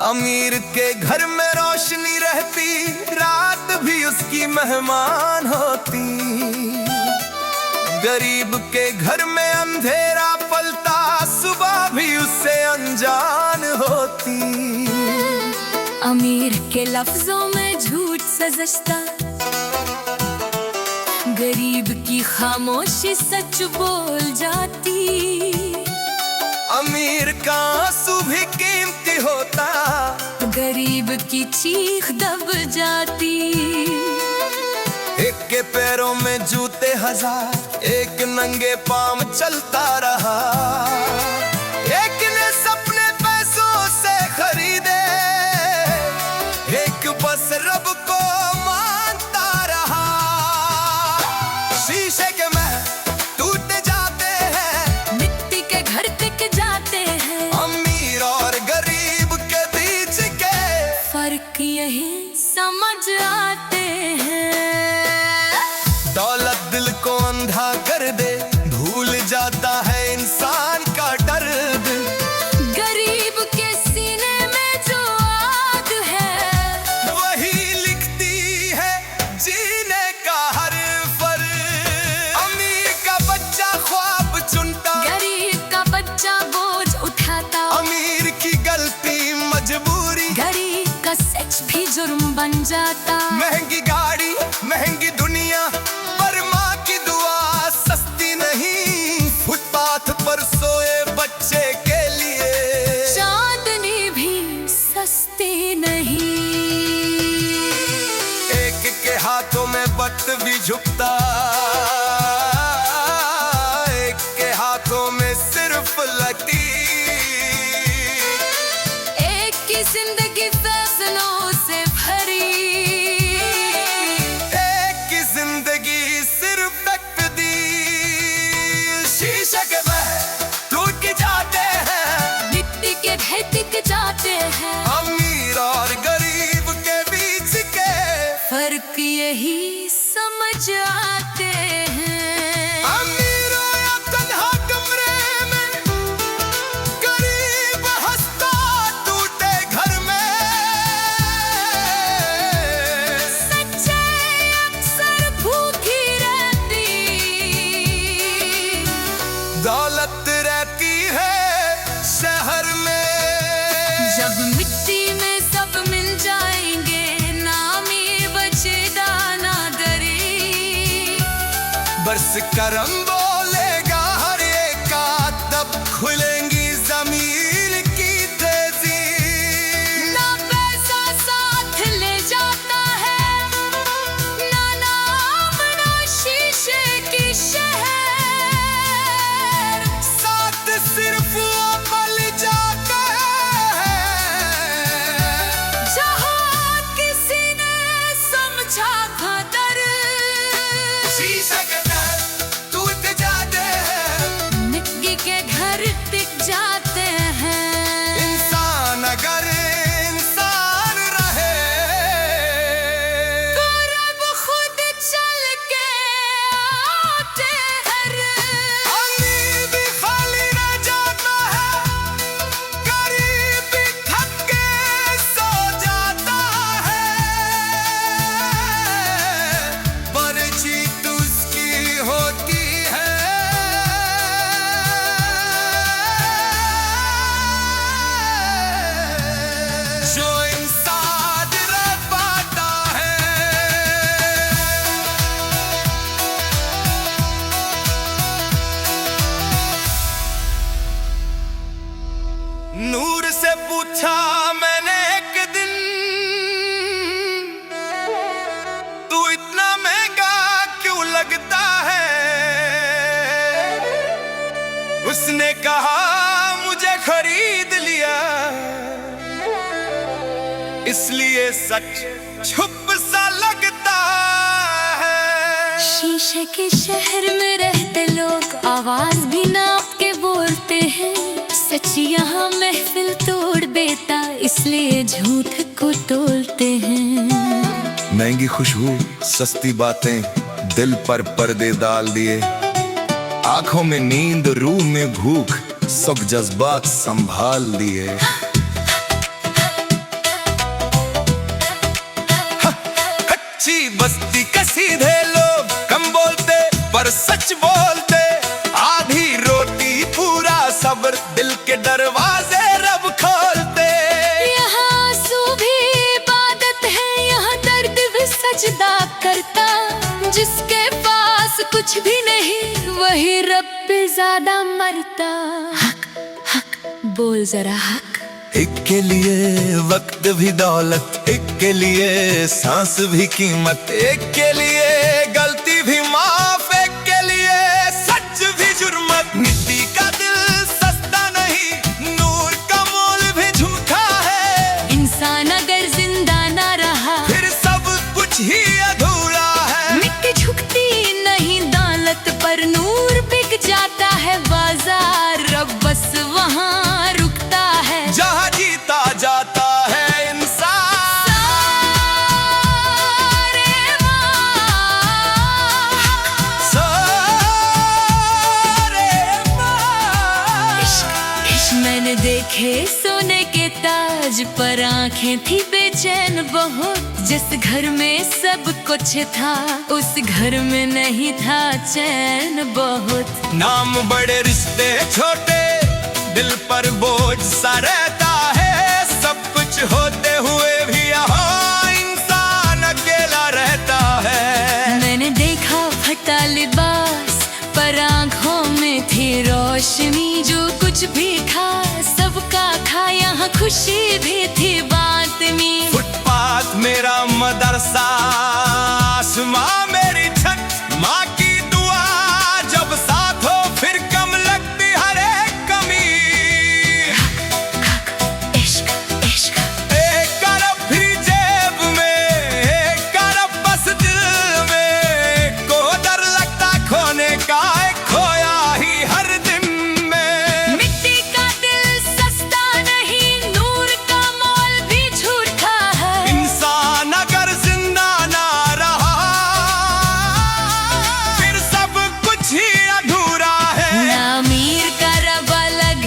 अमीर के घर में रोशनी रहती, रात भी उसकी मेहमान होती। गरीब के घर में अंधेरा पलता, सुबह भी उससे अनजान होती। अमीर के लफ्जों में झूठ सजता, गरीब की खामोशी सच बोल जाती। अमीर का आंसू भी कीमती होता, गरीब की चीख दब जाती। एक के पैरों में जूते हजार, एक नंगे पांव चलता रहा। एक ने सपने पैसों से खरीदे, एक बस रब को मानता रहा। शीशे के महल टूट जाते हैं, मिट्टी के घर टिक जाते हैं। अमीर और गरीब के बीच के फर्क यही समझ आते हैं। दौलत दिल को अंधा कर दे, भूल जाता है इंसान का दर्द। गरीब के सीने में जो आग है, वही लिखती है जीने का हर फर्ज। अमीर का बच्चा ख्वाब चुनता, गरीब का बच्चा बोझ उठाता। अमीर की गलती मजबूरी, गरीब का सच भी जुर्म बन जाता। महंगी गाड़ी महंगी दुनिया, पर माँ की दुआ सस्ती नहीं। फुटपाथ पर सोए बच्चे के लिए चांदनी भी सस्ती नहीं। एक के हाथों में बट भी झुकता, एक के हाथों में सिर्फ लकीर। एक की जिंदगी फैसलों से भरी, एक की जिंदगी सिर्फ तकदीर। शीशे के महल टूट जाते हैं, मिट्टी के घर टिक जाते हैं। अमीर और गरीब के बीच के फर्क यही समझ आते हैं। अमीरों या तन्हा कमरे में, गरीब हंसता टूटे घर में। सच्चाई अक्सर भूखी रहती, दौलत रहती है शहर में। जब मिट्टी में सब मिल जाएंगे, ना अमीर बचेगा ना गरीब। बरस करम बोलेगा हर एक का, तब खुलेंगी जमीन की तेजी। ना पैसा साथ ले जाता है, ना नाम ना शीशे की शहर। साथ सिर्फ वो पल जाते हैं, जहाँ किसी ने समझा कदर। शीशे के महल टूट जाते हैं, मिट्टी के घर टिक जाते हैं। इंसान अगर इंसान रहे, तो रब खुद चल के आते हैं। अमीर भी खाली रह जाता है, गरीब भी थक के सो जाता है। पर जीत उसकी होती है जो इंसान रह पाता है। नूर से पूछा मैंने एक दिन, तू इतना महंगा क्यों लगता है? उसने कहा मुझे खरीद लिया, इसलिए सच छुप सा लगता है। शीशे के शहर में रहते लोग आवाज भी नाप के बोलते हैं। सच यहाँ महफिल तोड़ देता, इसलिए झूठ को तोलते हैं। महंगी खुशबू सस्ती बातें दिल पर पर्दे डाल दिए। आंखों में नींद रूह में भूख सब जज्बात संभाल लिए। कच्ची बस्ती के सीधे लोग कम बोलते पर सच बोलते। आधी रोटी पूरा सब्र दिल के दरवाजे रब खोलते। यहाँ आंसू भी इबादत है, यहाँ दर्द भी सजदा करता। जिसके पास कुछ भी नहीं वही रब पे ज्यादा मरता। हक हक बोल जरा हक। एक के लिए वक्त भी दौलत, एक के लिए सांस भी कीमत, एक के लिए गलती भी माफ, एक के लिए सच भी जुर्मत। मिट्टी का दिल सस्ता नहीं, नूर का मोल भी झूठा है। इंसान अगर जिंदा ना रहा फिर सब कुछ ही अधूरा है। मिट्टी झुकती नहीं दौलत पर, नूर बिक जाता है बाजार। रब बस वहाँ रुकता है जहाँ जीता जाता है इंसान। इश्क मैंने देखे सोने के ताज पर, आंखें थी बेचैन बहुत। जिस घर में सब कुछ था उस घर में नहीं था चैन बहुत। नाम बड़े रिश्ते छोटे, दिल पर बोझ सा रहता है। सब कुछ होते हुए भी यहाँ इंसान अकेला रहता है। मैंने देखा फटा लिबास पर आंखों में थी रोशनी। जो कुछ भी खा सबका खा, यहाँ खुशी भी थी बात में। फुटपाथ मेरा मदरसा, आसमां मेरी छत। माँ की दुआ जब साथ हो फिर कम लगती हर एक कमी। इश्क इश्क एक अरब भी जेब में, एक अरब बस दिल में। एक को डर लगता खोने का, एक खोया ही हर दिन में। मिट्टी का दिल सस्ता नहीं, नूर का मोल भी झूठा है। इंसान अगर जिंदा ना रहा फिर सब कुछ ही अधूरा है। ना अमीर का रब अलग,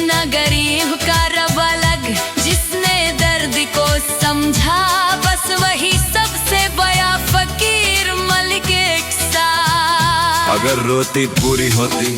ना गरीब का रब अलग। जिसने दर्द को समझा बस वही सबसे बड़ा फकीर मलिक एक साथ। अगर रोटी पूरी होती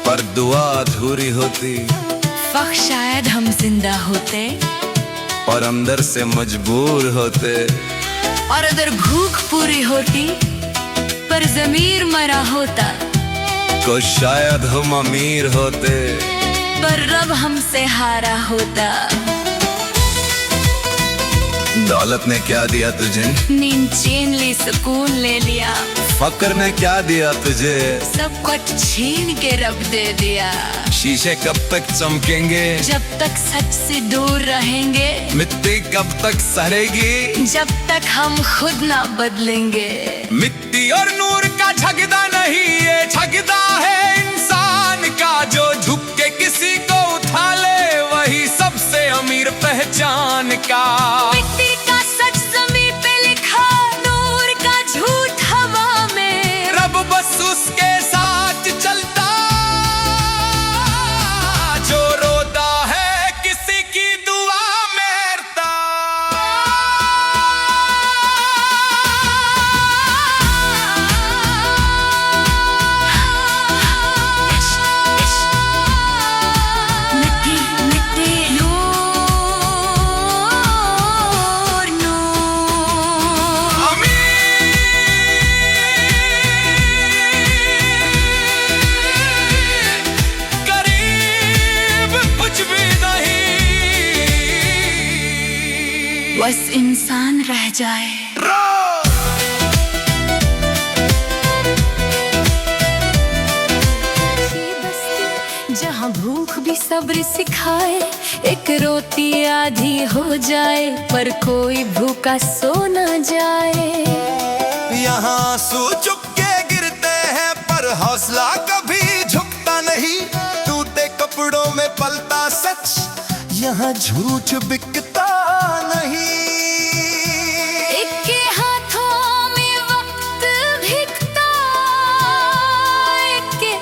पर दुआ अधूरी होती, फख्र शायद हम जिंदा होते और अंदर से मजबूर होते। और अगर भूख पूरी होती पर ज़मीर मरा होता, तो शायद हम अमीर होते। पर रब हमसे हारा होता। दौलत ने क्या दिया तुझे? नींद छीन ली, सुकून ले लिया। फक्र ने क्या दिया तुझे? सब कुछ छीन के रब दे दिया। शीशे कब तक चमकेंगे? जब तक सच से दूर रहेंगे। मिट्टी कब तक सड़ेगी? जब तक हम खुद ना बदलेंगे। मिट्टी और नूर का झगड़ा नहीं, ये झगड़ा है इंसान का। जो झुक के किसी को उठा ले वही सबसे अमीर पहचान का। मिट्टी का सच ज़मीन पे लिखा, नूर का झूठ हवा में। रब बस उसके साथ चलता जो रोता है किसी की दुआ मेरता। मिट्टी मिट्टी नूर नूर। गरीब कुछ भी नहीं, बस इंसान रह जाए। जहाँ भूख भी सब्र सिखाए, एक रोटी आधी हो जाए पर कोई भूखा सो न जाए। यहाँ आंसू चुपके गिरते हैं पर हौसला कभी झुकता नहीं। टूटे कपड़ों में पलता सच, यहाँ झूठ बिकता नहीं। एक के हाथों में वक्त भिकता, एक के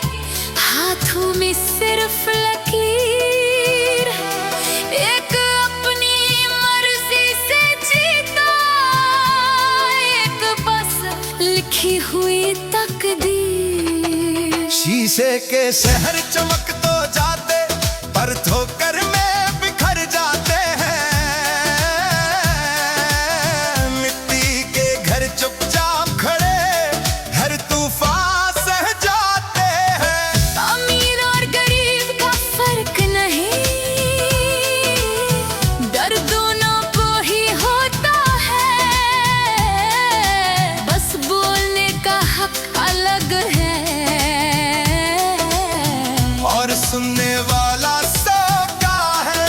हाथों में सिर्फ लकीर। एक अपनी मर्जी से जीता, लिखी हुई तकदीर। शीशे के शहर चमक तो जाते पर ठोकर में बिखर जाते हैं। मिट्टी के घर चुपचाप खड़े हर तूफान सह जाते हैं। अमीर और गरीब का फर्क नहीं, डर दोनों को ही होता है। बस बोलने का हक अलग है और सुनने वाला सौ का है।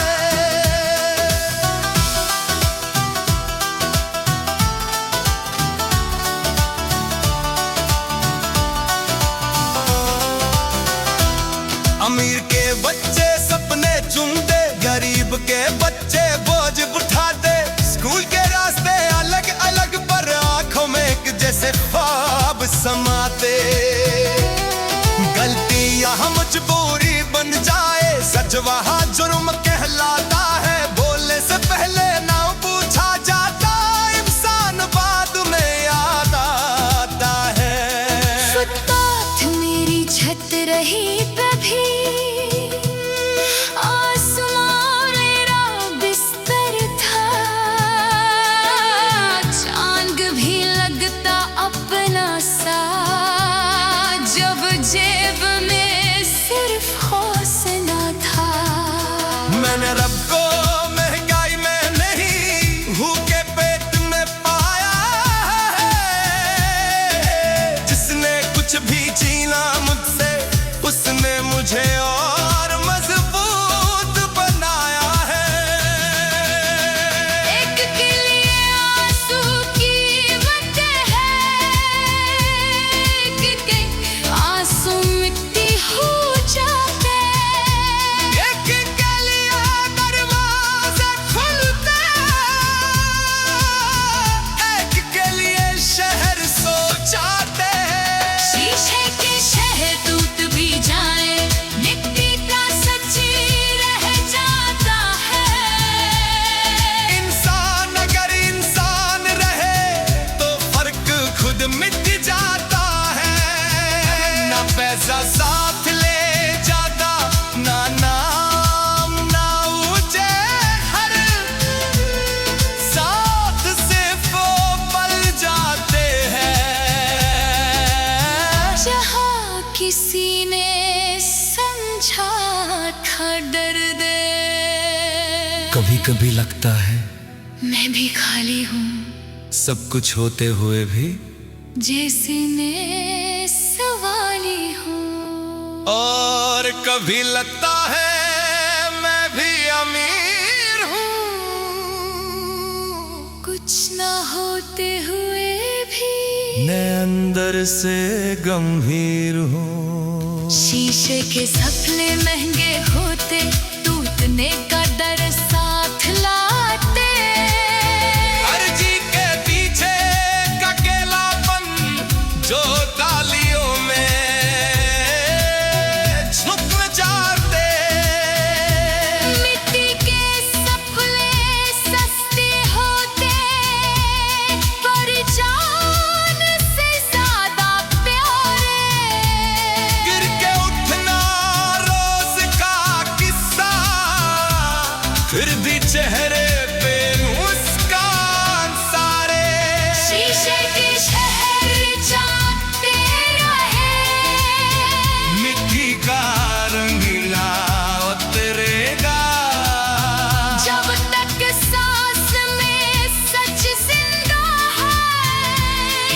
अमीर के बच्चे सपने चुनते, गरीब के बच्चे बोझ उठाते। स्कूल के रास्ते अलग अलग पर आंखों में एक जैसे ख्वाब समाते। गलती यहाँ मजबूरी बन जाए, सच वहाँ जुर्म कहलाता है। बोलने से पहले नाम पूछा जाता, इंसान बाद में याद आता है। फुटपाथ मेरी छत रही तभी, आसमां मेरा बिस्तर था। चांद भी लगता अपना सा, जब जेब में सिर्फ हौसला था। मैंने रब को महंगाई में नहीं, भूखे पेट में पाया है। जिसने कुछ भी छीना मुझसे, उसने मुझे और मजबूत बनाया है। एक के लिए आंसू कीमत है, कि आंसू मिट्टी हो जाते। एक के लिए दरवाजे खुलते, एक के लिए शहर सो जाते हैं। शीशे के शहर टूट भी जाए, मिट्टी का सच्ची रह जाता है। इंसान अगर इंसान रहे तो फर्क खुद मिट जाता है। ना पैसा साथ ले जाता, ना नाम ना ऊंचे हर, साथ से वो पल जाते हैं। जहाँ किसी ने समझा था दर्द, कभी कभी लगता है मैं भी खाली हूँ, सब कुछ होते हुए भी। जैसे मैं सवाली हूँ। और कभी लगता है मैं भी अमीर हूँ, कुछ ना होते हुए भी मैं अंदर से गंभीर हूँ। शीशे के सपने महंगे होते, टूटने का डर साथ लाते। अर्जी के पीछे का अकेलापन जो तालियों में झुक जाते। मिट्टी के सपने सस्ते होते, पर जान से ज्यादा प्यारे। गिर के उठना रोज का किस्सा, फिर भी चेहरे पे मुस्कान सारे। शीशे के शहर जाते रहे, मिट्टी का रंगीला उतरेगा। जब तक सांस में सच जिंदा है।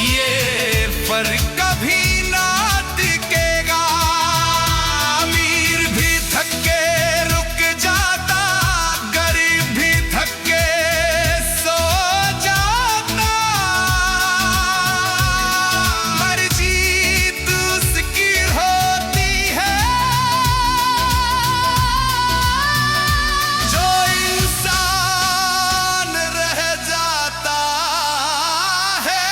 ये फर्क कभी ना टिकेगा। अमीर भी थक के रुक जाता, गरीब भी थक के सो जाता। मर्जी उसकी होती है, जो इंसान रह जाता है।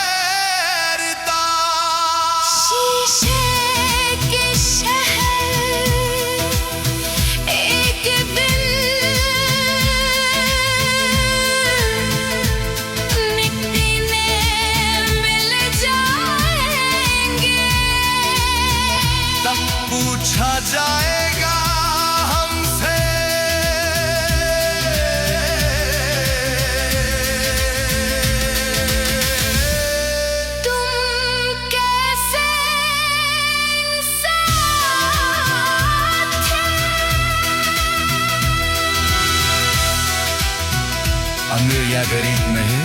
अमीर या गरीब नहीं,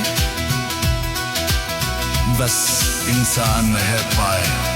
बस इंसान रह पाए।